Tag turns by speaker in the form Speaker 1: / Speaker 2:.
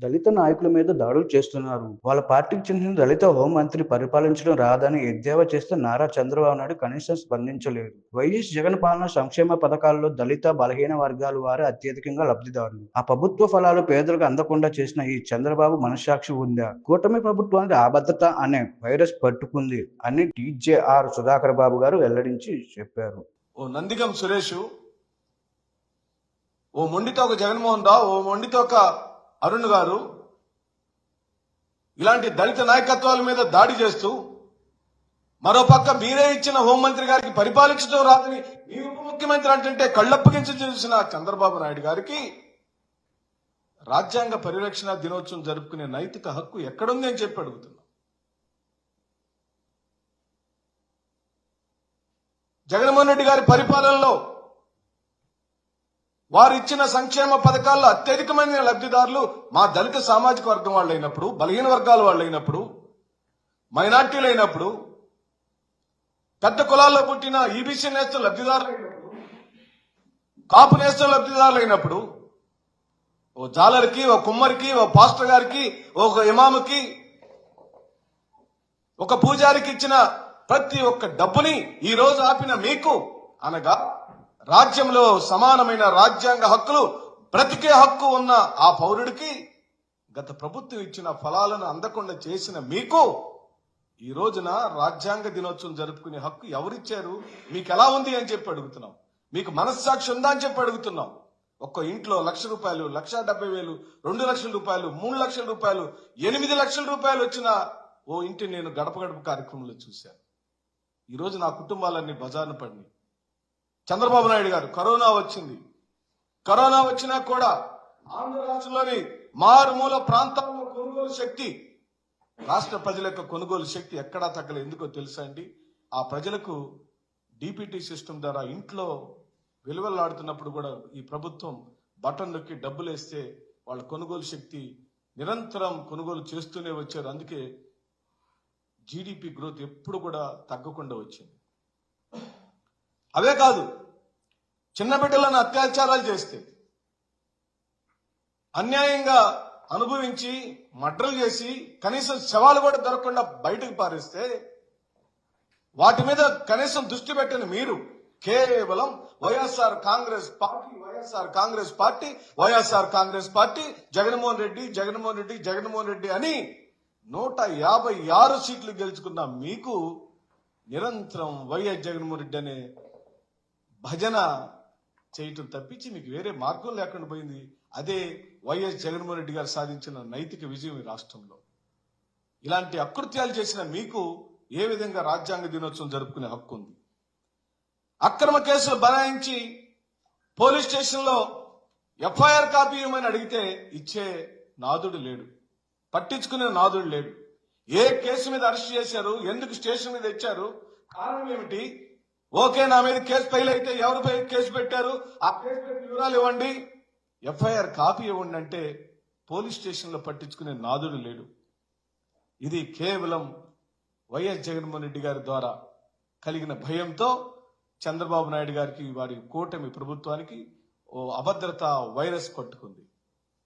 Speaker 1: దళిత నాయకుల మీద దాడులు చేస్తున్నారు. వాళ్ళ పార్టీకి చెందిన దళిత హోంమంత్రి పరిపాలించడం రాదని ఎద్దేవా చేస్తే నారా చంద్రబాబు నాయుడు కనీసం స్పందించలేదు. వైఎస్ జగన్ పాలన సంక్షేమ పథకాల్లో దళిత, బలహీన వర్గాల వారే అత్యధికంగా లబ్ధిదారులు. ఆ ప్రభుత్వ ఫలాలు పేదలకు అందకుండా చేసిన ఈ చంద్రబాబు మనస్సాక్షి ఉందా? కూటమి ప్రభుత్వానికి అభద్రత అనే వైరస్ పట్టుకుంది అని టీజేఆర్ సుధాకర్ బాబు గారు వెల్లడించి చెప్పారు.
Speaker 2: ఓ నందిగం సురేష్, ఓ మొండితో ఒక జగన్మోహన్ రావు, ఓ మొండితో ఒక అరుణ్ గారు ఇలాంటి దళిత నాయకత్వాల మీద దాడి చేస్తూ, మరోపక్క మీరే ఇచ్చిన హోంమంత్రి గారికి పరిపాలించడం రాదని మీ ఉప ముఖ్యమంత్రి అంటే కళ్ళప్పగించి చూసిన చంద్రబాబు నాయుడు గారికి రాజ్యాంగ పరిరక్షణ దినోత్సవం జరుపుకునే నైతిక హక్కు ఎక్కడుంది అని చెప్పి అడుగుతున్నాం. జగన్మోహన్ రెడ్డి గారి పరిపాలనలో వారు ఇచ్చిన సంక్షేమ పథకాల్లో అత్యధికమైన లబ్ధిదారులు మా దళిత సామాజిక వర్గం వాళ్ళైనప్పుడు, బలహీన వర్గాల వాళ్ళైనప్పుడు, మైనార్టీలు అయినప్పుడు, పెద్ద కులాల్లో పుట్టిన ఈబీసీ నేస్తలు లబ్ధిదారులు అయినప్పుడు, కాపు నేస్తలు లబ్ధిదారులు అయినప్పుడు, ఓ జాలర్కి, ఓ కుమ్మరికి, ఓ పాస్టర్ గారికి, ఒక ఇమాముకి, ఒక పూజారికి ఇచ్చిన ప్రతి ఒక్క డబ్బుని ఈ రోజు ఆపిన మీకు, అనగా రాజ్యంలో సమానమైన రాజ్యాంగ హక్కులు, బ్రతికే హక్కు ఉన్న ఆ పౌరుడికి గత ప్రభుత్వం ఇచ్చిన ఫలాలను అందకుండా చేసిన మీకు ఈ రోజున రాజ్యాంగ దినోత్సవం జరుపుకునే హక్కు ఎవరిచ్చారు? మీకు ఎలా ఉంది అని చెప్పి అడుగుతున్నాం. మీకు మనస్సాక్షి ఉందా అని చెప్పి అడుగుతున్నాం. ఒక్క ఇంట్లో ₹1,00,000, ₹1,70,000, ₹2,00,000, ₹3,00,000, ₹8,00,000 వచ్చిన ఓ ఇంటిని నేను గడప గడప కార్యక్రమంలో చూశాను. ఈరోజు నా కుటుంబాలన్నీ బజార్ను పడినాయి. చంద్రబాబు నాయుడు గారు కరోనా వచ్చింది. కరోనా వచ్చినా కూడా ఆంధ్ర రాష్ట్రంలోని మారుమూల ప్రాంతాల్లో కొనుగోలు శక్తి, రాష్ట్ర ప్రజల యొక్క కొనుగోలు శక్తి ఎక్కడా తగ్గలేదు. ఎందుకో తెలుసా అండి? ఆ ప్రజలకు డిపిటి సిస్టమ్ ద్వారా ఇంట్లో వెలువెల్లాడుతున్నప్పుడు కూడా ఈ ప్రభుత్వం బటన్ నొక్కి డబ్బులు వేస్తే వాళ్ళ కొనుగోలు శక్తి నిరంతరం కొనుగోలు చేస్తూనే వచ్చారు. అందుకే జీడిపి గ్రోత్ ఎప్పుడు కూడా తగ్గకుండా వచ్చింది. అవే కాదు, చిన్న బిడ్డలను అత్యాచారాలు చేస్తే, అన్యాయంగా అనుభవించి మర్డర్లు చేసి కనీసం శవాలు కూడా దొరకకుండా బయటకు పారేస్తే వాటి మీద కనీసం దృష్టి పెట్టని మీరు కేవలం వైఎస్ఆర్ కాంగ్రెస్ పార్టీ జగన్మోహన్ రెడ్డి అని 156 సీట్లు గెలుచుకున్న మీకు నిరంతరం వైఎస్ జగన్మోహన్ రెడ్డి అనే భజన చేయటం తప్పించి మీకు వేరే మార్గం లేకుండా పోయింది. అదే వైఎస్ జగన్మోహన్ రెడ్డి గారు సాధించిన నైతిక విజయం ఈ రాష్ట్రంలో. ఇలాంటి అకృత్యాలు చేసిన మీకు ఏ విధంగా రాజ్యాంగ దినోత్సవం జరుపుకునే హక్కు ఉంది? అక్రమ కేసులు బనాయించి పోలీస్ స్టేషన్లో ఎఫ్ఐఆర్ కాపీ ఇవ్వమని అడిగితే ఇచ్చే నాదుడు లేడు, పట్టించుకునే నాదుడు లేడు. ఏ కేసు మీద అరెస్ట్ చేశారు, ఎందుకు స్టేషన్ మీద తెచ్చారు, కారణం ఏమిటి? ఓకే, నా మీద కేసు ఫైల్ అయితే ఎవరిపై కేసు పెట్టారు, ఆ కేసు పెట్టిన వివరాలు ఇవ్వండి, ఎఫ్ఐఆర్ కాపీ ఇవ్వండి అంటే పోలీస్ స్టేషన్లో పట్టించుకునే నాదుడు లేడు. ఇది కేవలం వైఎస్ జగన్మోహన్ రెడ్డి గారి ద్వారా కలిగిన భయంతో చంద్రబాబు నాయుడు గారికి, వారి కూటమి ప్రభుత్వానికి ఓ అభద్రత వైరస్ పట్టుకుంది.